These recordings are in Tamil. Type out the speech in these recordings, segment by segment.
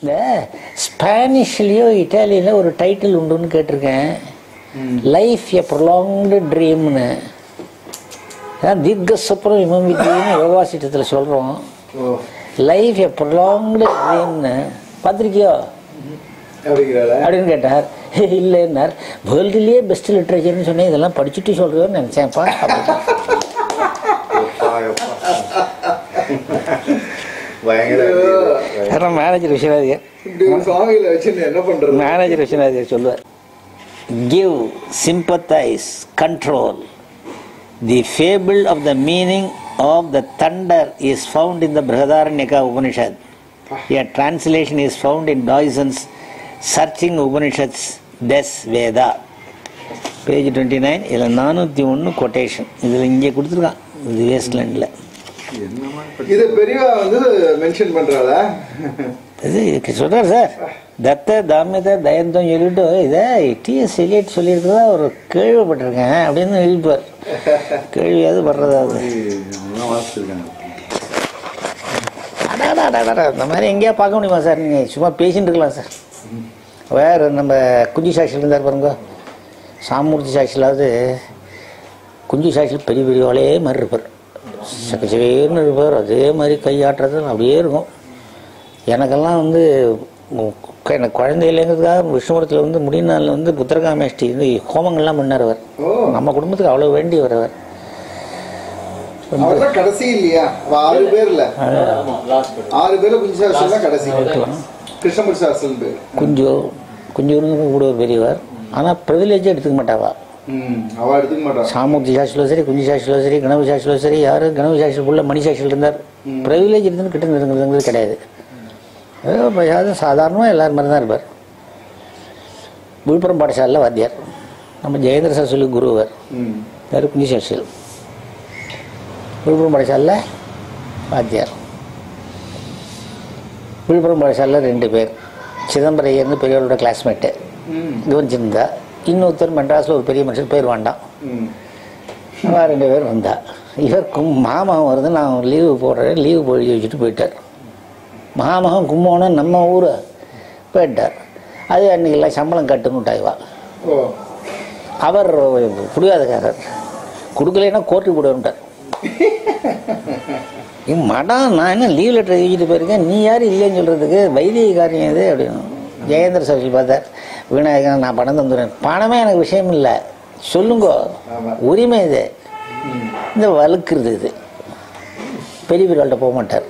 இந்த ஸ்பானிஷ்லேயோ இட்டாலியில ஒரு டைட்டில் உண்டுன்னு கேட்டிருக்கேன், லைஃப் எ ப்ரொலாங்டு ட்ரீம்னு. தீர்க்க சுப்ரம் இமம் வித்தின்னு யோகாசிட்டத்தில் சொல்கிறோம். லைஃப் எ ப்ரொலாங்டு ட்ரீம்னு பார்த்துருக்கியோ அப்படின்னு கேட்டார். இல்லைன்னார். வேர்ல்டுலேயே பெஸ்ட் லிட்ரேச்சர்னு சொன்னேன், இதெல்லாம் படிச்சுட்டு சொல்கிறோன்னு நினச்சேன்ப்பா. மேனேஜர் விஸ்வநாதிகர் சொல்லுவார், give, sympathise, control. The fable of the meaning of the thunder is found in the Brihadaranyaka Upanishad. A translation is found in Dawson's Searching Upanishads Des Veda, page 29. இதில் 401 கொட்டேஷன் இதில் இங்கே கொடுத்துருக்கான். இது வேஸ்ட்லேண்டில் இது பெரியவா வந்து மென்ஷன் பண்றாளா? இது சொல்கிறார் சார். தத்த தாமியத தயந்தம் சொல்லிட்டு இதை டிஎஸ் எலியட் சொல்லியிருக்கிறதா ஒரு கேள்விப்பட்டிருக்கேன் அப்படின்னு எழுப்பார். கேள்வியாவது படுறதாவது இந்த மாதிரி எங்கேயா பார்க்க முடியுமா சார்? நீங்கள் சும்மா பேசிட்டு இருக்கலாம் சார். வேறு நம்ம குஞ்சு சாட்சியில் இருந்தார் பாருங்க, சாமூர்த்தி சாட்சியிலாவது. குஞ்சு சாட்சியில் பெரிய பெரிய ஆளே மாதிரி இருப்பார், சக்கச்சவேர்னு இருப்பார். அதே மாதிரி கையாட்டுறது அப்படியே இருக்கும். எனக்கெல்லாம் வந்து எனக்கு குழந்தையிலேங்கிறதுக்காக விஷ்ணுபுரத்தில் வந்து முடிநாளில் வந்து புத்திரகாமேஷ்டி வந்து ஹோமங்கள்லாம் பண்ணார் அவர். நம்ம குடும்பத்துக்கு அவ்வளோ வேண்டி வரவர். கடைசி இல்லையா? 6 பேர்ல 6 பேர்ல கடைசி கிருஷ்ணமூர்த்தி குஞ்சூருக்கு கூட ஒரு பெரியவர். ஆனால் ப்ரிவிலேஜே எடுத்துக்க மாட்டாவா. சாமூர்த்தி சாட்சியிலும் சரி, குஞ்சு சாட்சியிலும் சரி, கணபதி சாட்சியிலும் சரி. யார் கணபதி சாட்சிக்குள்ள மணி சாட்சியில் இருந்தார். ப்ரிவிலேஜ் எடுத்துன்னு கிட்ட நெருங்குறது கிடையாது. சாதாரணமாக எல்லாரும் மாதிரி தான் இருப்பார். விழுப்புரம் பாடசாலையில் வாத்தியார். நம்ம ஜெயேந்திர சாஸ்திரி குருவர் யார், குஞ்சு சாட்சியில். விழுப்புரம் பாடசாலையில் வாத்தியார். விழுப்புரம் பாடசாலையில் 2 பேர். சிதம்பரம் ஐயர்னு பெரியவரோட கிளாஸ்மேட்டு கவனிச்சிருந்தா. இன்னொருத்தர் மெட்ராஸில் ஒரு பெரிய மனுஷன் பேர் வேண்டாம். 2 பேர் வந்தா. இவர் மாமகம் வருது, நான் லீவு போடுறேன், லீவு போய் வச்சுட்டு போயிட்டார். மாமகம் கும்போனம் நம்ம ஊர் போயிட்டார். அது அன்றைக்கெல்லாம் சம்பளம் கட்டுன்னு விட்டாய்வா. அவர் புரியாதக்காரர், கொடுக்கலைன்னா கோர்ட்டுக்கு போடுவார். மடம், நான் என்ன லீவ் லெட்டர் எழுதிட்டு போயிருக்கேன், நீ யார் இல்லைன்னு சொல்கிறதுக்கு, வைதிக காரியம் இது அப்படின்னு. ஜெயேந்திர சாஸ்திரி பார்த்தார். விநாயகன், நான் பணம் தந்துடுறேன். பணமே எனக்கு விஷயம் இல்லை, சொல்லுங்க, உரிமை இது. இந்த வலுக்குறது இது. பெரிய வீரர்கள்ட்ட போக மாட்டார்.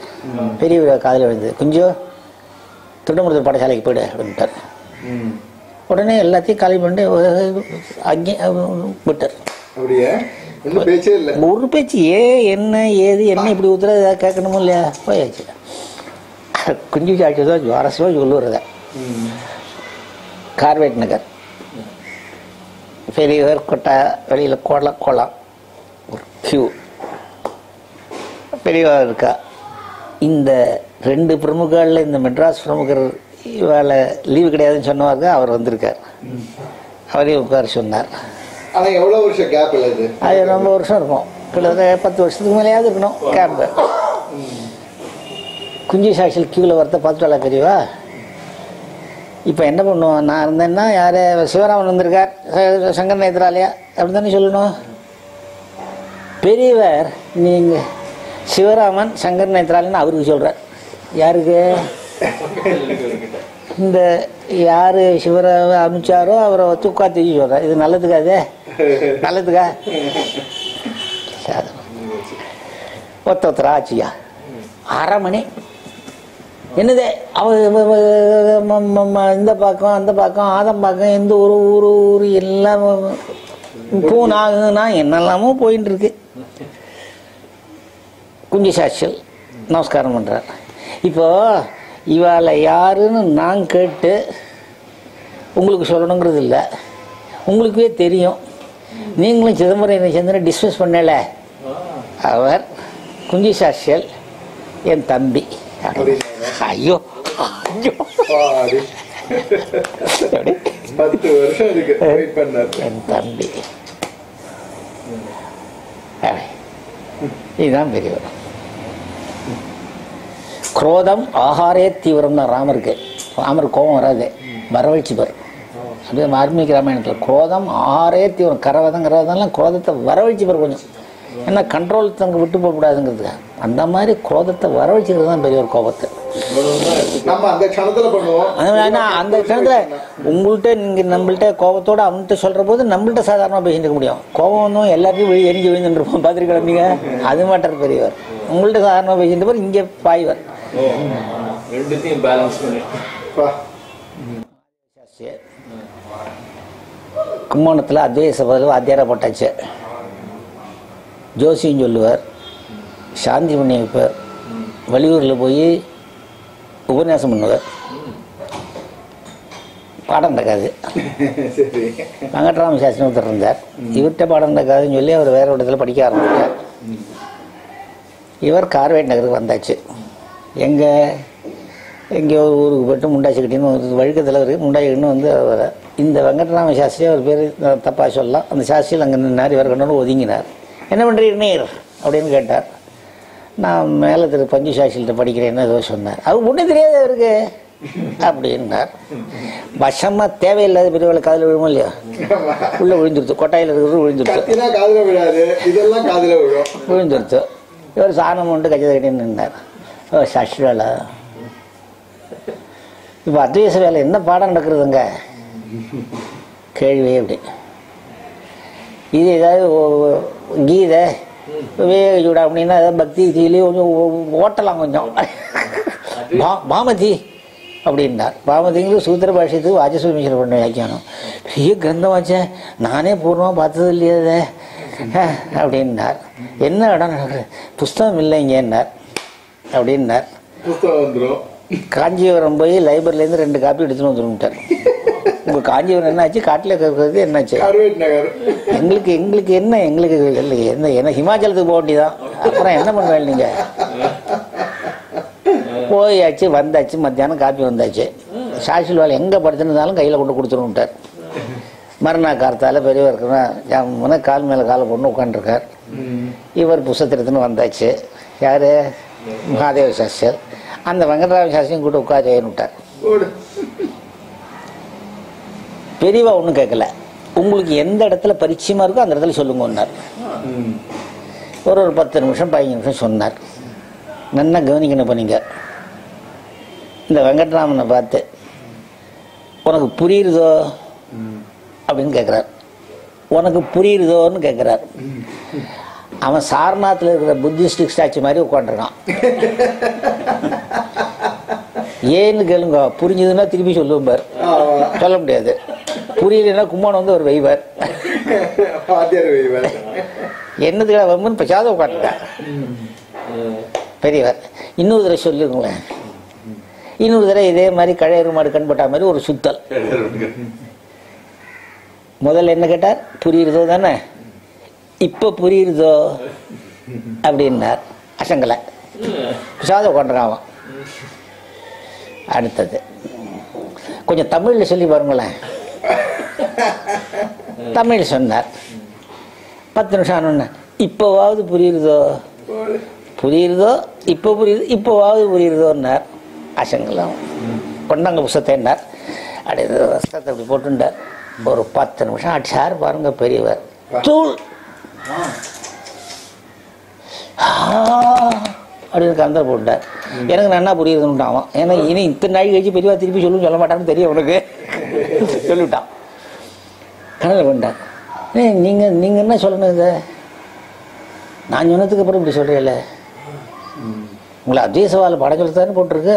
பெரிய வீரர் காதில் விழுந்தது, கொஞ்சம் திருடமுருத்தர் பாடசாலைக்கு போய்டு அப்படின்ட்டார். உடனே எல்லாத்தையும் காலி பண்ணிட்டு அங்கே விட்டார். ஒரு பேச்சு என்ன ஏது என்ன இப்படி ஊத்துற ஏதாவது கேட்கணுமோ இல்லையா, போயாச்சு. குஞ்சு சாட்சி தான் சுவாரஸ்யமாக சொல்லுறத. கார்வேட் நகர் பெரியவர் கொட்டா வெளியில் கோலம் ஒரு கியூ பெரியவர் இருக்கா. இந்த 2 பிரமுகர்களில் இந்த மெட்ராஸ் பிரமுகர் இவாள லீவு கிடையாதுன்னு சொன்னவாங்க. அவர் வந்திருக்கார். அவரையும் உட்கார சொன்னார். எவ்வளோ வருஷம் கேப் இல்லை? அது ரொம்ப வருஷம் இருக்கும், கிட்டத்தட்ட 10 வருஷத்துக்கு மேலேயாவது இருக்கணும் கேப். குஞ்சு சாட்சியில் கியூவில் வரத்த பார்த்துட்டாளா பெரியவா. இப்போ என்ன பண்ணுவோம், நான் இருந்தேன்னா யார் சிவராமன் வந்திருக்கார், சங்கர் நேத்ராலயா அப்படி தானே சொல்லணும். பெரியவர் நீங்கள் சிவராமன் சங்கர் நேத்ராலன்னு அவருக்கு சொல்கிறார். யாருக்கு? இந்த யார் சிவராம அமிச்சாரோ அவரை தூக்கா தூக்கி சொல்கிறார். இது நல்லதுக்கா? அது நல்லதுக்கா? ஒருத்தர் ஆச்சியா 1/2 மணி என்னது இந்த பக்கம் அந்த பக்கம் ஆதம் பக்கம் எந்த ஊர் எல்லாம் பூனாகுனா என்னெல்லாமோ போயின்னு இருக்கு. குஞ்சு சாட்சியல் நமஸ்காரம் பண்ணுறார். இப்போ இவாளை யாருன்னு நான் கேட்டு உங்களுக்கு சொல்லணுங்கிறது இல்லை, உங்களுக்கே தெரியும். நீங்களும் சிதம்பரம் சந்திரன் டிஸ்கஸ் பண்ணல. அவர் குஞ்சு சாட்சியல் என் தம்பி. ஐயோ என் தம்பி. இதுதான் பெரியவர். குரோதம் ஆகாரே தீவிரம் தான் ராமருக்கு. ராமர் கோபம் வராது, வரவழைச்சிப்பார். அப்படியே வால்மீகி ராமாயணத்தில் குரோதம் ஆறே தீவிரம், கரவதங்கிறதெல்லாம் குரோதத்தை வரவழைச்சிப்பார் கொஞ்சம். ஏன்னா கண்ட்ரோல் தங்க விட்டு போகக்கூடாதுங்கிறதுக்காக அந்த மாதிரி குரோதத்தை வரவழைச்சிக்கிறது தான் பெரிய ஒரு கோபத்தை. அந்த க்ஷணத்தில் உங்கள்கிட்ட நீங்கள் நம்மள்கிட்ட கோபத்தோடு அவன்கிட்ட சொல்கிற போது நம்மள்கிட்ட சாதாரணமாக பேசிட்டு முடியும். கோபம் வந்து எல்லாத்தையும் எரிஞ்சு விழுந்துருப்போம், பார்த்துருக்கீங்க. அது மாட்டார் பெரியவர். உங்கள்கிட்ட சாதாரணமாக பேசிட்டு போது இங்கே பாய்வர். ரெண்டுத்தையும் பேலன்ஸ் பண்ணி கும்போணத்தில் அத்வைத சபையில் வாத்தியாரா போட்டாச்சு. ஜோசியம் சொல்லுவார், சாந்தி பண்ணி வைப்பார், வெளியூரில் போய் உபன்யாசம் பண்ணுவார். பாடம் நடக்காது. வெங்கட்ராம சாஸ்திரி ஒருத்தர் இருந்தார், இவர்கிட்ட பாடம் நடக்காதுன்னு சொல்லி அவர் வேற இடத்துல படிக்க ஆரம்பித்தார். இவர் கார்வேட் நகருக்கு வந்தாச்சு. எங்கேயோ ஊருக்கு போய்ட்டு முண்டாச்சிக்கிட்டின்னு வழுக்கத்தில் இருக்குது. முண்டாச்சிக்கிட்டு வந்து அவர் இந்த வெங்கட்ராம சாஸ்திரி அவர் பேர் தப்பாக சொல்லலாம். அந்த சாஸ்திரியில் அங்கே நின்னார். இவர் கண்ணோடு ஒதுங்கினார். என்ன பண்ணுறீர் நீர் அப்படின்னு கேட்டார். நான் மேலே பஞ்சு சாஸ்திரிகிட்ட படிக்கிறேன்னு ஏதோ சொன்னார். அவர் ஒன்றும் தெரியாது அவருக்கு அப்படின்னார். வசமாக தேவையில்லாத பெரியவளை காதில் விழுமோ இல்லையா, உள்ளே விழுந்துருத்து. கொட்டாயில் இருக்கிறது விழுந்துருத்து. இவர் சாணம் கொண்டு கஜத கட்டின்னு நின்றார். சாஸ்திரி வேலை இப்போ அத்வைத வேலை என்ன பாடம் நடக்கிறதுங்க கேள்வியே அப்படி. இது ஏதாவது கீதை விவேகஜூடா அப்படின்னா ஏதாவது பக்தி தீலி கொஞ்சம் ஓட்டலாம் கொஞ்சம். பாமதி அப்படின்னார். பாமதிங்கிறது சூத்திர பாஷ்யத்துக்கு வாச்சஸ்வரீஸ்வரர் பண்ண வியாக்கியானம். பெரிய கிரந்தம் வச்சேன், நானே பூர்வமாக பார்த்தது இல்லையே அப்படின்னார். என்ன இடம் நடக்குது, புஸ்தகம் இல்லைங்கன்னார் அப்படின்னார். காஞ்சிபுரம் போய் லைப்ரரியிலேருந்து 2 காப்பி எடுத்துன்னு வந்துருட்டார். உங்கள் காஞ்சிபுரம் என்னாச்சு, காட்டில் இருக்கிறது என்னாச்சு, எங்களுக்கு என்ன என்ன ஹிமாச்சலத்துக்கு போக வேண்டியதான். அப்புறம் என்ன பண்ணுவேன் நீங்கள், போயாச்சு வந்தாச்சு, மத்தியானம் காப்பி வந்தாச்சு. சாட்சியில் வேலை எங்கே படுத்துருந்தாலும் கையில் கொண்டு கொடுத்துருட்டார். மறுநாள் காலத்தால் பெரியவர் இருக்குன்னா கால் மேலே காலை கொண்டு உட்காந்துருக்கார். இவர் புஸ்தகத்திரத்துன்னு வந்தாச்சு. யார், மகாதேவ சாஸ்திரியர். அந்த வெங்கட்ராம சாஸ்திரியும் கூட உட்காருன்னு விட்டார். பெரியவா ஒன்றும் கேட்கல, உங்களுக்கு எந்த இடத்துல பரிச்சயமாக இருக்கோ அந்த இடத்துல சொல்லுங்கன்னார். ஒரு 10 நிமிஷம் 15 நிமிஷம் சொன்னார். நல்லா கவனிக்கணும். பண்ணிங்க இந்த வெங்கட்ராமனை பார்த்து, உனக்கு புரியுறதோ அப்படின்னு கேட்குறார். உனக்கு புரியுறதோன்னு கேட்குறார். அவன் சாரநாத்தில் இருக்கிற புத்திஸ்டிக் ஸ்டாச்சு மாதிரி உட்காந்துருக்கான். ஏன்னு கேளுங்க, புரிஞ்சதுன்னா திருப்பி சொல்லுவார், சொல்ல முடியாது. புரியலன்னா கும்மானம் வந்து ஒரு வைவர் என்னதுக்காக வம்புன்னு பச்சாத உட்காந்துருக்கான் பெரியவர். இன்னொரு தடவை சொல்லிருங்களேன். இன்னொரு தடவை இதே மாதிரி கழையறு மாடு கண்பட்டா மாதிரி ஒரு சுத்தல். முதல்ல என்ன கேட்டார், புரியுறதோ தானே, இப்ப புரியுறதோ அப்படின்னார். அசங்கலை, சாத உட்காந்துருக்கான். அடுத்தது கொஞ்சம் தமிழ்ல சொல்லி பாருங்களேன். தமிழ் சொன்னார். 10 நிமிஷம் ஆனோன்னு, இப்போவாவது புரியுறதோ புரியுறதோ, இப்போ புரியுது, இப்போவாவது புரியுறதோன்னார். அசங்கலாம் கொண்டாங்க புஸ்தத்தைன்னார். அப்படி ரசத்தை அப்படி போட்டுட்டார். ஒரு 10 நிமிஷம் அடிச்சார் பாருங்க பெரியவர். தூள் அப்படின்னு கந்த போட்டார். எனக்கு நல்லா புரியுதுன்னுட்டான். ஏன்னா இனி இத்தனை நாள் கழிச்சு பெரியவா திருப்பி சொல்லுன்னு சொல்ல மாட்டான்னு தெரியும் உனக்கு சொல்லிவிட்டான். கனவில் கொண்டார். நீங்கள் என்ன சொல்லணும், இதை நான் சொன்னதுக்கு அப்புறம் இப்படி சொல்கிறேன்ல, உங்களை அத்வைத சவால் படம் சொல்லத்தானே போட்டிருக்கு,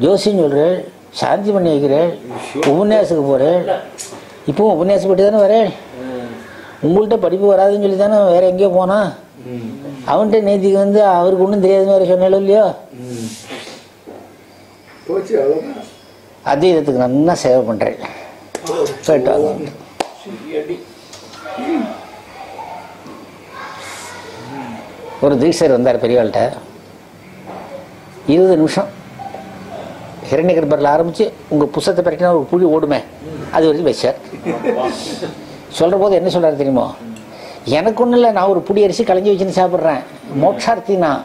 ஜோசியம் சொல்கிறேன், சாந்தி பண்ணி வைக்கிறேன், உபன்யாசத்துக்கு போகிறேன், இப்பவும் உபன்யாசப்பட்டு தானே வரேன். உங்கள்கிட்ட படிப்பு வராதுன்னு சொல்லி தானே வேற எங்கேயோ போனா. அவன்கிட்ட நேத்திக்கு வந்து அவருக்கு ஒன்றும் தெரியாதுன்னு வேற சொன்னாலும் இல்லையோ. அத்வைதத்துக்கு நல்லா சேவை பண்றேன். போயிட்டு வாங்க. ஒரு தீட்சர் வந்தார் பெரியவாள்கிட்ட. 20 நிமிஷம் ஹிரண்யகர்ப்பரில் ஆரம்பிச்சு உங்க புஸ்தகத்தை பற்றினா ஒரு புள்ளி ஓடுமே அது வரைக்கும் வச்சார். சொல்ற போது என்ன சொல்றாரு தெரியுமோ, எனக்கு ஒன்றும் இல்லை, நான் ஒரு புடி அரிசி களைஞ்சி வச்சுன்னு சாப்பிட்றேன், மோட்சார்த்தி நான்,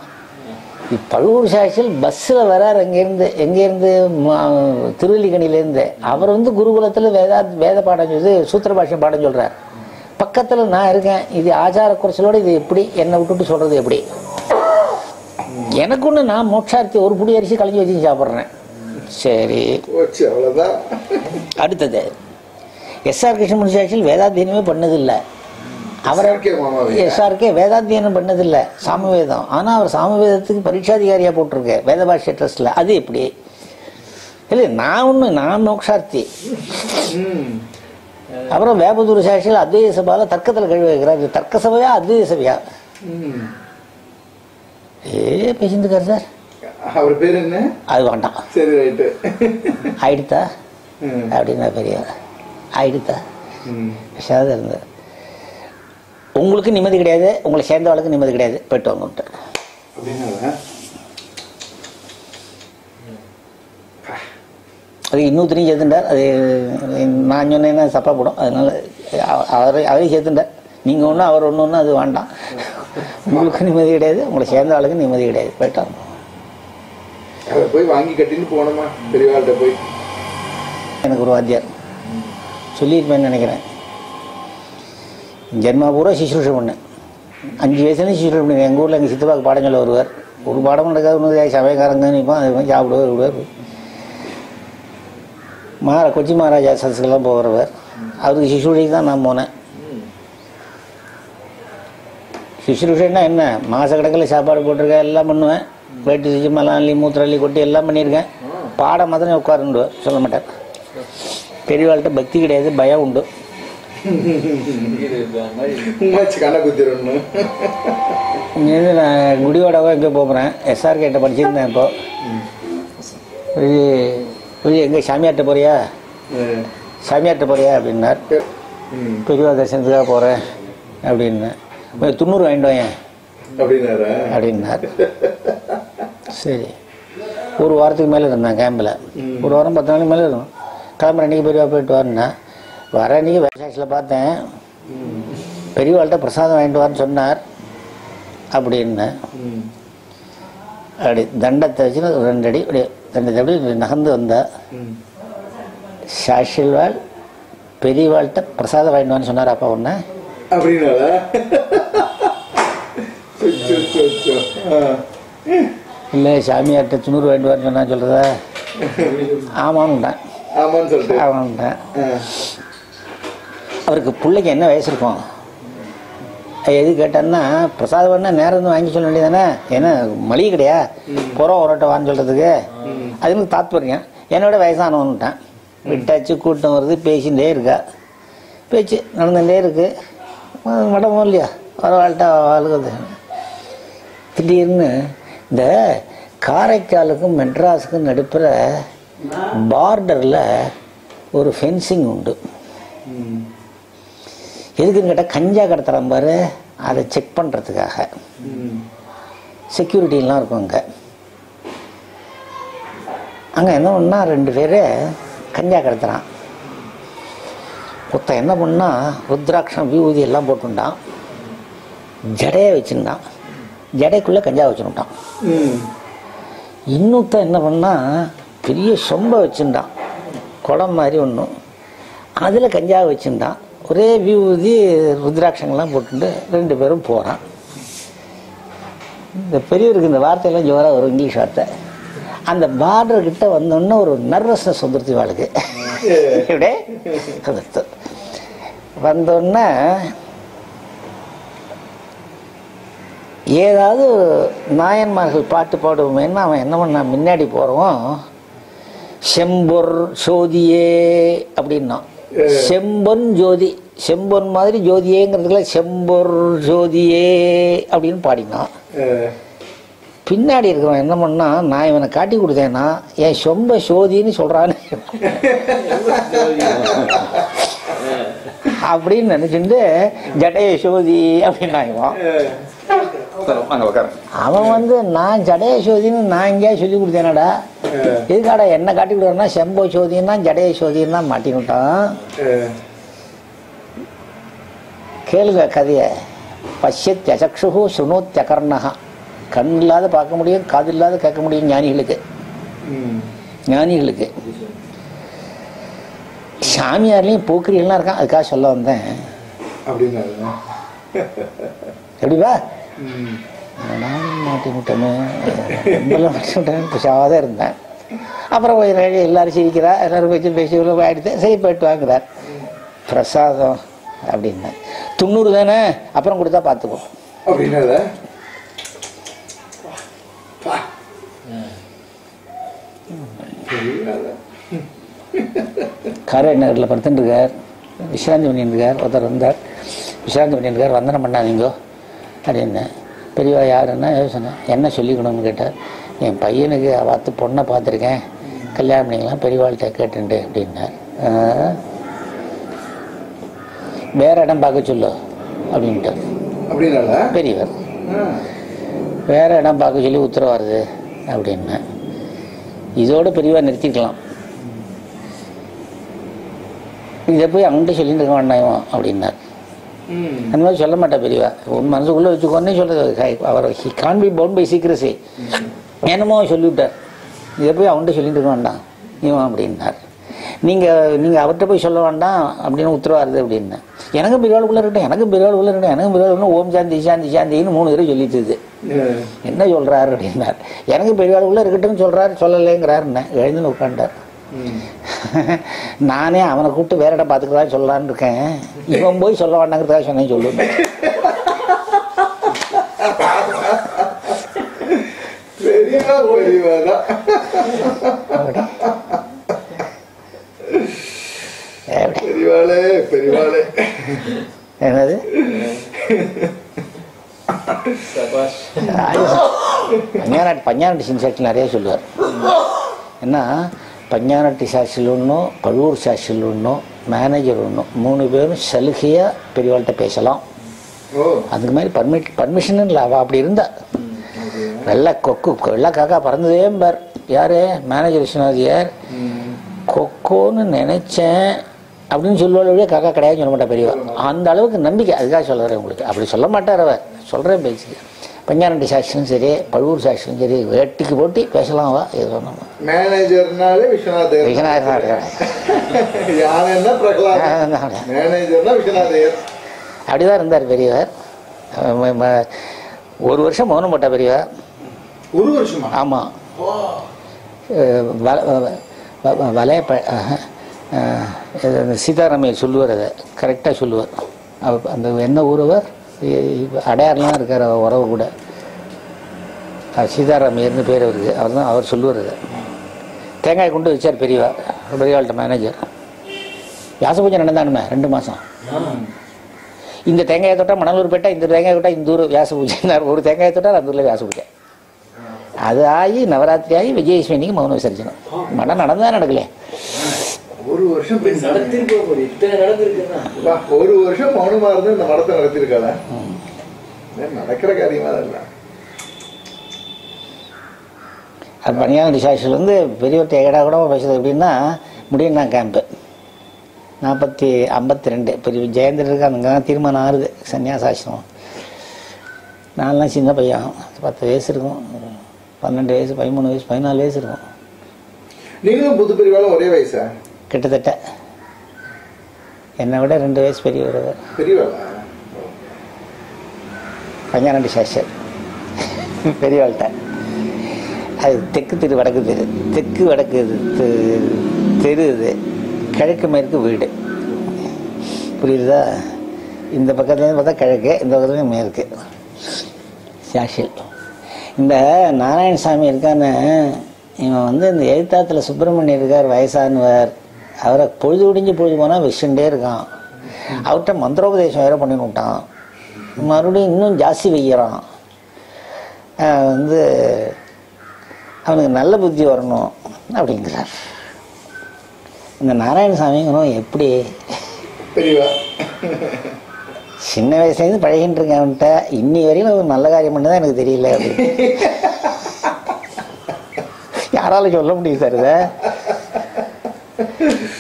பழுவூர் சாட்சியில் பஸ்ஸில் வரார் எங்கேருந்து திருவல்லிக்கணிலேருந்து. அவர் வந்து குருகுலத்தில் வேத பாடம் சொல்லி சூத்திர பாஷ்யம் பாடம் சொல்கிறார். பக்கத்தில் நான் இருக்கேன். இது ஆச்சார குறைச்சலோடு இது எப்படி என்னை விட்டுட்டு சொல்கிறது எப்படி? எனக்கு ஒன்று, நான் மோட்சார்த்தி ஒரு புடி அரிசி கலைஞ்சி வச்சு சாப்பிட்றேன். சரி, அவ்வளோதான். அடுத்தது எஸ்ஆர் கிருஷ்ணமூர்த்தி சாட்சியில் வேதாத்தியனமே பண்ணதில்லை. அவரை எஸ்ஆர்கே வேதாத்தியனம் பண்ணதில்லை, சாமவேதம். ஆனால் அவர் சாமவேதத்துக்கு பரீட்சாதிகாரியாக போட்டிருக்க வேத பாஷ்ய ட்ரஸ்டில். அது எப்படி? இல்லை, நான் மோக்ஷார்த்தி. அப்புறம் வேபதூர் சாட்சியில் அத்வைத சபாவில் தர்க்கத்தில் கழுவி வைக்கிறார். தர்க்க சபையா அத்வைத சபையா? பேசியிருக்காரு சார். அவர் பேர் என்ன? அது வேண்டாம். சரி, ரைட்டு. ஆயிடுத்தா அப்படின்னா பெரிய ஆயிடுத்தா விஷாத இருந்தது. உங்களுக்கு நிம்மதி கிடையாது, உங்களை சேர்ந்தவளுக்கு நிம்மதி கிடையாது, போயிட்டு வாங்கிட்டு. அது இன்னொருத்தரையும் சேர்த்துட்டார். அது நான் சொன்னேன்னா தப்பா போடும். அதனால அவரையும் சேர்த்துட்டார். நீங்கள் ஒன்று அவர் ஒன்று, அது வேண்டாம். உங்களுக்கு நிம்மதி கிடையாது, உங்களை சேர்ந்தவளுக்கு நிம்மதி கிடையாது, போயிட்டாங்க. போய் வாங்கி கட்டின்னு போனோமா பெரியவாள்கிட்ட போய். எனக்கு ஒரு வாத்தியார் சொல்லியிருப்பேன்னு நினைக்கிறேன். ஜென்மா பூரா சிசுரூஷை பண்ணேன். 5 வயசுலேயும் சிசுரூஷை பண்ணுவேன். எங்கள் ஊரில் எங்கள் சித்தப்பாக்கு பாடம் சொல்ல வருவார். ஒரு பாடம் நடக்காது, ஒன்று சமயக்காரங்க நிற்பான், அது மாதிரி சாப்பிடுவார் விடுவார். கொச்சி மகாராஜா சதஸுக்கெல்லாம் போகிறவர். அவருக்கு சிசுரூஷைக்கு தான் நான் போனேன். சிசுரூஷைன்னா என்ன? மாதக்கணக்கில் சாப்பாடு போட்டிருக்கேன், எல்லாம் பண்ணுவேன். வேட்டி செஞ்சு மலாலி மூத்திரள்ளி கொட்டி எல்லாம் பண்ணியிருக்கேன். பாடம் மாத்திரம் உட்காருண்டுவேன், சொல்ல மாட்டேன். பெரியவாள்கிட்ட பக்தி கிடையாது, பயம் உண்டு. நான் குடியோடவா எங்கே போகிறேன். எஸ்ஆர் கிட்ட படிச்சிருந்தேன். இப்போ எங்கே சாமியார்ட்ட போறியா அப்படின்னார். பெரியவா தரிசனத்துக்காக போகிறேன் அப்படின்னேன். 90 வாங்கிட்டு வாயேன் அப்படின்னார். சரி, ஒரு வாரத்துக்கு மேலே இருந்தேன் கேம்பில். ஒரு வாரம் 10 நாளைக்கு மேலே இருக்கும். கிளம்புற அன்றைக்கி பெரியவா போயிட்டு வரேன்னா, வர அன்றைக்கி வேசாட்சியில் பார்த்தேன். பெரியவாள்கிட்ட பிரசாதம் வாங்கிட்டு வான்னு சொன்னார் அப்படின்னு. அப்படி தண்டத்தை வச்சு 2 அடி அப்படி தண்டத்தை அப்படி நகர்ந்து வந்தா. சாட்சியல்வாள் பெரியவாள்கிட்ட பிரசாதம் வாங்கிட்டு வான்னு சொன்னார். அப்பா ஒன்று இல்லை, சாமியார்கிட்ட 90 வாங்கிட்டு வான்னு சொன்னா சொல்கிறதா? ஆமான்னுட்டேன். அவருக்கு பிள்ளைக்கு என்ன வயசு இருக்கும்? எது கேட்டான்னா, பிரசாதம் பண்ணா நேரம் வந்து வாங்கி சொல்ல வேண்டியதானே? ஏன்னா மளிகை கிடையா, புறம் உரட்ட வான்னு சொல்றதுக்கு. அதுக்கு தாத்பரியம். என்னோட வயசானவன்னுட்டேன். விட்டாச்சு, கூட்டம் வருது, பேசிகிட்டே இருக்கா. பேச்சு நடந்துகிட்டே இருக்கு. மடமும் இல்லையா, பரவாயில்ட்டா வாழ்க்கை. திடீர்னு இந்த காரைக்காலுக்கும் மெட்ராஸுக்கும் நடுப்புற பார்டரில் ஒரு ஃபென்சிங் உண்டு. எதுக்குன்னு கேட்டால், கஞ்சா கடத்துறான் பாரு, அதை செக் பண்ணுறதுக்காக. செக்யூரிட்டிலாம் இருக்கும் அங்கே. அங்கே என்ன பண்ணா, 2 பேர் கஞ்சா கடத்துறான். ஒருத்தன் என்ன பண்ணா, ருத்ராட்சம் விபூதி எல்லாம் போட்டுட்டான். ஜடையை வச்சுருந்தான். ஜடைக்குள்ளே கஞ்சா வச்சுட்டான். இன்னொருத்தன் என்ன பண்ணா, பெரிய சொம்பை வச்சுட்டான், குடம் மாதிரி ஒன்றும். அதில் கஞ்சா வச்சுட்டான். ஒரே விபூதி ருத்ராட்சங்கள்லாம் போட்டுட்டு 2 பேரும் போகிறான். இந்த பெரியவருக்கு இந்த வார்த்தையெல்லாம் ஜோராக வரும், இங்கிலீஷ் வார்த்தை. அந்த பார்டர்கிட்ட வந்தோடனே ஒரு நர்வஸ்னஸ் வந்துருச்சு வாழ்க்கை. இப்படியே வந்தோடனே ஏதாவது நாயன்மார்கள் பாட்டு பாடுவோமேன்னு அவன் என்ன பண்ணான், முன்னாடி போகிறவன் செம்பொர் சோதியே அப்படின்னா. செம்பொன் ஜோதி, செம்பொன் மாதிரி ஜோதியேங்கிறதுல செம்பொர் ஜோதியே அப்படின்னு பாடினான். பின்னாடி இருக்கிறவன் என்ன பண்ணா, நான் இவனை காட்டி கொடுத்தேன்னா என் சொம்ப சோதின்னு சொல்றான்னு அப்படின்னு நினைச்சுட்டு ஜடைய சோதி அப்படின்னு அவன் வந்து, நான் ஜடைய சோதின்னு நான் எங்கேயா சொல்லி கொடுத்தேனடா, எதுக்காடா என்ன காட்டி கொடுக்குறேன்னா செம்போ சோதின்னா ஜடைய சோதின்னா மாட்டினுட்டான். கேளுங்க கதைய. பஷ்யத்யசக்ஷு சுணோத்யகர்ணஹ கண் இல்லாத பார்க்க முடியும், காது இல்லாத கேட்க முடியும் ஞானிகளுக்கு. ஞானிகளுக்கு சாமியார்லையும் போக்கிரியெல்லாம் இருக்கான். அதுக்காக சொல்ல வந்தேன். எப்படிப்பா மாட்டி விட்டோமே, பிசாதான் இருந்தேன். அப்புறம் எல்லாரும் சிரிக்கிறா, எல்லாரும் வச்சு பேசி ஆயிடுத்து. சரி போயிட்டு வாங்குறார். பிரசாதம் அப்படின்னு 90 தானே, அப்புறம் கொடுத்தா பார்த்துக்கோ அப்படின்னா காரை நகரில் படுத்துட்டு இருக்கார், விசிராந்தி பண்ணிட்டு இருக்கார். ஒருத்தர் வந்தார், விசிராந்தி பண்ணிட்டு இருக்கார். வந்தனம் பண்ணாதீங்கோ அப்படின்னேன். பெரியவா யாருன்னா சொன்னேன். என்ன சொல்லிக்கணும்னு கேட்டார். என் பையனுக்கு பார்த்து பொண்ணை பார்த்துருக்கேன், கல்யாணம் பண்ணிக்கலாம் பெரியவாள்கிட்ட கேட்டுண்டு அப்படின்னார். வேற இடம் பார்க்க சொல்லு அப்படின்ட்டார் பெரியவர். வேற இடம் பார்க்க சொல்லி உத்தரவு வருது அப்படின்னா இதோட பெரியவா நிறுத்திக்கலாம். இதை போய் அவன்கிட்ட சொல்லிட்டு இருக்க வேண்டாம் அப்படின்னார். அந்த மாதிரி சொல்ல மாட்டா பெரியவா, உன் மனசுக்குள்ளே வச்சுக்கோன்னே சொல்றது. அவர் he can be bound by secrecy. என்னமோ சொல்லிவிட்டார். இதை போய் அவன்கிட்ட சொல்லிட்டு இருக்க வேண்டாம் இவன் அப்படின்னார். நீங்கள் அவர்கிட்ட போய் சொல்ல வேண்டாம் அப்படின்னு உத்தரவாருது அப்படின்னா. எனக்கும் பெரியவாளுக்குள்ளே இருக்கட்டும், எனக்கும் பெரியவாளுக்குள்ளே இருக்கட்டும், எனக்கும் பெரியவாளுக்குள்ள ஓம் சாந்தி சாந்தி சாந்தின்னு 3 தடவை சொல்லிட்டுது. என்ன சொல்கிறாரு அப்படின்னார். எனக்கு பெரியவாளுக்குள்ளே இருக்கட்டும்னு சொல்கிறாரு, சொல்லலைங்கிறாருன்னு எழுந்துன்னு உட்காண்டார். நானே அவனை கூப்பிட்டு வேற இடம் பார்த்துக்கிறதா சொல்லலான்னு இருக்கேன். இவன் போய் சொல்ல வேண்டாங்கிறதுக்காக சொன்னேன். சொல்லுவேன் என்னது பஞ்சானட்டி சின்சாட்சி நிறைய சொல்லுவார். என்ன பஞ்சானட்டி சாட்சியில் ஒன்றும், பழுவூர் சாட்சியில் ஒன்றும், மேனேஜர் ஒன்றும், 3 பேரும் சலுகையாக பெரியவாள்கிட்ட பேசலாம். அதுக்கு மாதிரி பர்மிஷன் இல்லை. அவள் அப்படி இருந்தா வெள்ளை கொக்கு வெள்ளை காக்கா பறந்ததே பார். யாரு மேனேஜர் விஸ்வநாதியார். கொக்கோன்னு நினைச்சேன் அப்படின்னு சொல்லுவாள், காக்கா கிடையாது சொல்ல மாட்டா பெரியவா. அந்த அளவுக்கு நம்பிக்கை. அதுக்காக சொல்லுறேன் உங்களுக்கு. அப்படி சொல்ல மாட்டார் அவர். சொல்கிறேன் பேச்சுக்கு. பஞ்சானட்டி சாட்சியும் சரி, பழுவூர் சாட்சியும் சரி, வேட்டிக்கு போட்டி பேசலாம். வா இது சொன்னோம். மேனேஜர்னாலே விஸ்வநாதர். அப்படிதான் இருந்தார் பெரியவர். 1 வருஷம் மௌனம் போட்டா பெரியவர். 1 வருஷமா? ஆமாம். வலைய சீதாராமையை சொல்லுவார். அதை கரெக்டாக சொல்லுவார். அந்த என்ன ஊரவர் அடையாறுலாம் இருக்கார் உறவு கூட. சீதாராமையர்னு பேர் அவருக்கு. அவர் தான் அவர் சொல்லுவார். அதை தேங்காய் கொண்டு வச்சார் பெரியவாள்கிட்ட மேனேஜர். வியாச பூஜை நடந்தானுமே 2 மாதம். இந்த தேங்காயை தொட்டால் மணலூர் போயிட்டா, இந்த தேங்காய் தொட்டால் இந்த ஊர் வியாச பூஜை. ஒரு தேங்காயை தொட்டால் அந்த ஊரில் வியாச பூஜை. அது ஆகி நவராத்திரி ஆகி விஜயதசமிக்கு மௌன விசர்ஜனம். மடம் நடந்தா நடக்கல. 1 வருஷம் ஒரு வருஷம் மௌனமா இருந்து இந்த மடத்தை நடத்திருக்காள. நடக்கிற காரியமா இல்ல. அது பணியாளர் சாட்சியில் வந்து பெரியவர்கிட்ட ஏடா கூட பேசுறது எப்படின்னா முடியும்னா கேம்ப்பு 52 பெரிய ஜெயந்திரன் இருக்கு. அங்கே தான் தீர்மானம் ஆறுது சன்னியாசாசிரமம். நான்லாம் சின்ன பையன், 10 வயசு இருக்கும், 12 வயசு, 13 வயசு, 14 வயசு இருக்கும். நீங்களும் புது பெரியவாளும் ஒரே வயசா? கிட்டத்தட்ட என்னை விட 2 வயசு பெரியவர். பஞ்சானட்டி சாஸ்திரி பெரியவாள்கிட்ட. அது தெற்கு தெரு வடக்கு தெரு. தெற்கு வடக்கு தெரு இது, கிழக்கு மேற்கு வீடு. புரியுதா? இந்த பக்கத்துலேருந்து பார்த்தா கிழக்கு, இந்த பக்கத்துலேருந்து மேற்கு. சாஷில் இந்த நாராயணசாமி இருக்கான்னு இவன் வந்து இந்த எழுத்தாத்தில் சுப்பிரமணியர் இருக்கார், வயசானவர். அவரை பொழுது விடிஞ்சு பொழுது போனால் வச்சுட்டே இருக்கான். அவர்கிட்ட மந்திரோபதேசம் வேற பண்ணின்னு விட்டான். மறுபடியும் இன்னும் ஜாஸ்தி வைக்கிறான். வந்து அவனுக்கு நல்ல புத்தி வரணும் அப்படிங்கிறார். இந்த நாராயணசாமிங்கிறோம் எப்படி சின்ன வயசுலேருந்து பழகிட்டு இருக்கேன் அவன்கிட்ட. இன்னி வரையும் ஒரு நல்ல காரியம் பண்ணதான் எனக்கு தெரியல அப்படின்னு யாராலும் சொல்ல முடியும் சார் இதை.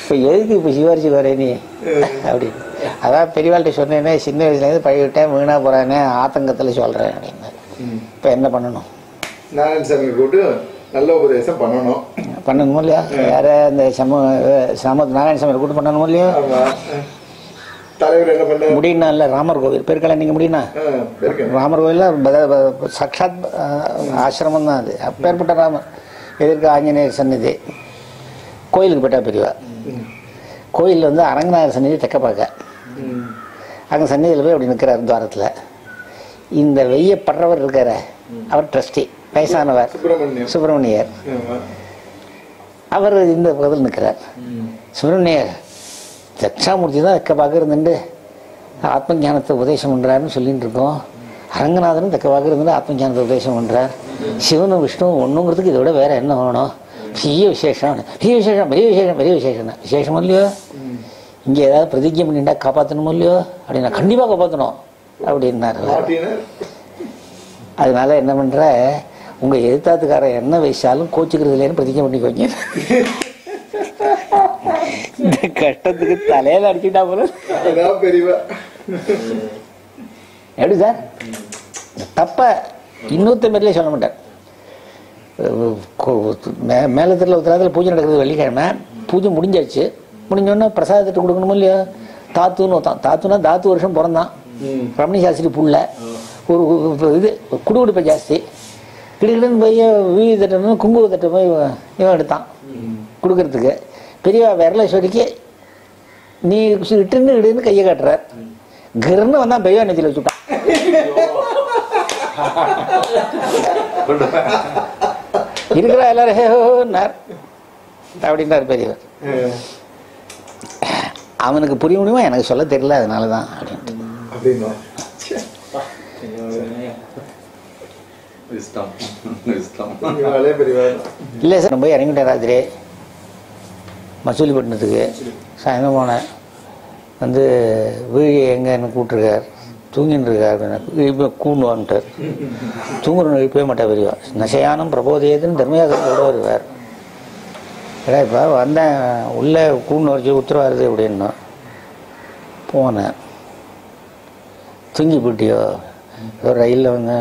இப்போ எதுக்கு இப்போ சிவாரிச்சு வரே நீ அப்படின்னு. அதான் பெரியவாள்கிட்ட சொன்னேன்னே, சின்ன வயசுலேருந்து பழகிவிட்டேன், வீணா போகிறானே, ஆத்தங்கத்தில் சொல்கிறேன் அப்படின்னு. இப்போ என்ன பண்ணணும்? நாராயணசாமி கூட்டு நல்ல உபதேசம் பண்ணணுமோ இல்லையா? யார இந்த நாராயணசாமி கூட்டு பண்ணணுமோ இல்லையா? தலைவர் என்ன பண்ண முடியும்னா இல்லை, ராமர் கோவில் பேருக்கெல்லாம் நீங்கள் முடியும்னா ராமர் கோவிலில் சாட்சாத் ஆசிரமம் தான் அது. அப்பேற்பட்ட ராமர் எதிர்க்க ஆஞ்சநேயர் சந்நிதி, கோயிலுக்கு போயிட்டா பெரியவா. கோயிலில் வந்து அரங்கநாதர் சந்நிதி தெக்க பார்க்க, அங்கே சந்நிதியில் போய் அப்படி நிற்கிறார் துவாரத்தில். இந்த வெய்யப்படுறவர் இருக்கார, அவர் ட்ரஸ்டி, வயசானவர் சுப்பிரமணியர். அவர் இந்த பக்கத்தில் நிற்கிறார். சுப்பிரமணியர் தட்சாமூர்த்தி தான் தெக்க பார்க்க இருந்துட்டு ஆத்ம ஞானத்தை உபதேசம் பண்ணுறாருன்னு சொல்லிட்டு இருக்கோம். அரங்கநாதனும் தெக்க பார்க்க இருந்துட்டு ஆத்ம ஞானத்தை உபதேசம் பண்ணுறார். சிவனும் விஷ்ணுவும் ஒன்றுங்கிறதுக்கு இதோட வேற என்ன வேணும்? பெரிய விசேஷம், பெரிய விசேஷம், பெரிய விசேஷம், பெரிய விசேஷம் தான். விசேஷம் இல்லையோ? இங்கே ஏதாவது பிரதிஜை பண்ணிட்டா காப்பாற்றணுமோ இல்லையோ? அப்படின்னா கண்டிப்பாக காப்பாற்றணும் அப்படின்னாரு. அதனால என்ன பண்ற, உங்க எதிர்த்தாத்துக்காரன் என்ன வயசாலும் கோச்சுக்கிறது இல்லைன்னு பிரதிஜை பண்ணிக்கோங்க. இந்த கஷ்டத்துக்கு தலையில அடிச்சுட்டா போல. எப்படி சார்? தப்ப இன்னொருத்த மாதிரிலே சொல்ல மாட்டார். மேலத்தில் உத்தராத்தில் பூஜை நடக்கிறது வெள்ளிக்கிழமை. பூஜை முடிஞ்சாச்சு. முடிஞ்சோடனே பிரசாதத்தை கொடுக்கணுமோ இல்லையா? தாத்துன்னு ஒருத்தான், தாத்துனா தாத்து வருஷம் பிறந்தான், ரமணி சாஸ்திரி புள்ள. ஒரு இது குடுகுடுப்பை ஜாஸ்தி. கிடுக்கிடுன்னு போய் வீதி தட்டணும், குங்கும தட்டை போய் இவன் எடுத்தான் கொடுக்கறதுக்கு. பெரியவா விரலேஸ்வரிக்கு நீ இட்டுன்னு இடுன்னு கையை காட்டுறார். கிருன்னு வந்தான், பெரியவா நெத்தியில் வச்சுட்டான். இருக்கிறா எல்லாரும் ஹேஹோன்னார் அப்படின்னார் பெரியவர். அவனுக்கு புரிய முடியுமா? எனக்கு சொல்ல தெரியல, அதனாலதான் அப்படின்ட்டு. இல்லை சார், போய் இறங்கிட்டேன் ராத்திரி மசூலிப்பட்டினத்துக்கு. சாயந்தரம் போனேன். வந்து வீழி எங்கன்னு கூப்பிட்டுருக்கார். தூங்கின்னு இருக்கார். இப்போ கூண்டுவான்ட்டார். தூங்குறவங்க எழுப்பவே மாட்டா பெரியவா. நசையானம் பிரபோதயத்துன்னு தர்மயாசனோட வருவார். ஏடா இப்போ வந்தேன், உள்ளே கூண்டு வச்சு உத்தரவாருது அப்படின்னா போனேன். தூங்கி போட்டியோ? ஒரு ரயிலில் வந்து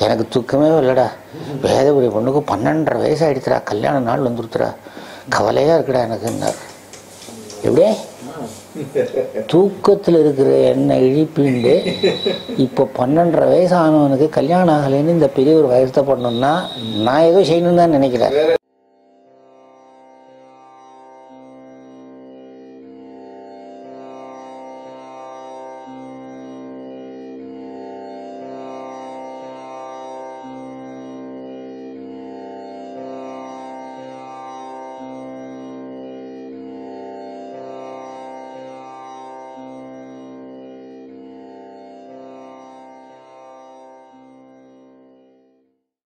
எனக்கு தூக்கமே இல்லைடா. வேதபுரி பொண்ணுக்கு 12.5 வயசு ஆகிடுச்சுடா, கல்யாண நாள் வந்துருத்துறா, கவலையாக இருக்குடா எனக்குன்னார். எப்படியே தூக்கத்தில் இருக்கிற என்னை இழிப்பிண்டு இப்போ 12.5 வயசு ஆனவனுக்கு கல்யாணம் ஆகலைன்னு இந்த பெரிய ஒரு வயசத்தை பண்ணணும்னா நான் ஏதோ செய்யணும்னு தான் நினைக்கிறேன்.